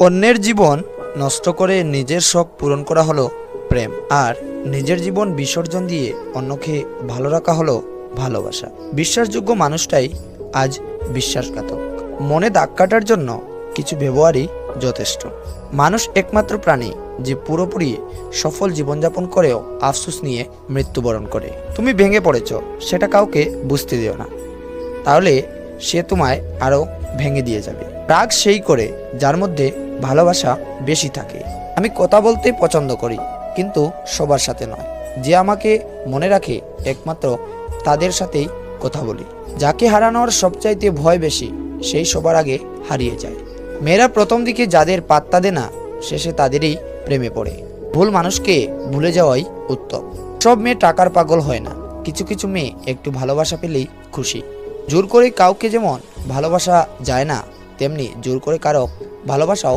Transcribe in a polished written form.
অন্যের জীবন নষ্ট করে নিজের শখ পূরণ করা হলো প্রেম, আর নিজের জীবন বিসর্জন দিয়ে অন্যকে ভালো রাখা হলো ভালোবাসা। বিশ্বাসযোগ্য মানুষটাই আজ বিশ্বাসঘাতক। মনে দাগ কাটার জন্য কিছু ব্যবহারই যথেষ্ট। মানুষ একমাত্র প্রাণী যে পুরোপুরি সফল জীবনযাপন করেও আফসোস নিয়ে মৃত্যুবরণ করে। তুমি ভেঙে পড়েছ, সেটা কাউকে বুঝতে দিও না, তাহলে সে তোমায় আরও ভেঙে দিয়ে যাবে। রাগ সেই করে যার মধ্যে ভালোবাসা বেশি থাকে। আমি কথা বলতে পছন্দ করি, কিন্তু সবার সাথে নয়। যে আমাকে মনে রাখে একমাত্র তাদের সাথেই কথা বলি। যাকে হারানোর সবচাইতে ভয় বেশি, সেই সবার আগে হারিয়ে যায়। মেয়েরা প্রথম দিকে যাদের পাত্তা দেয় না, শেষে তাদেরই প্রেমে পড়ে। ভুল মানুষকে ভুলে যাওয়াই উত্তম। সব মেয়ে টাকার পাগল হয় না, কিছু কিছু মেয়ে একটু ভালোবাসা পেলেই খুশি। জোর করে কাউকে যেমন ভালোবাসা যায় না, তেমনি জোর করে কারো ভালোবাসাও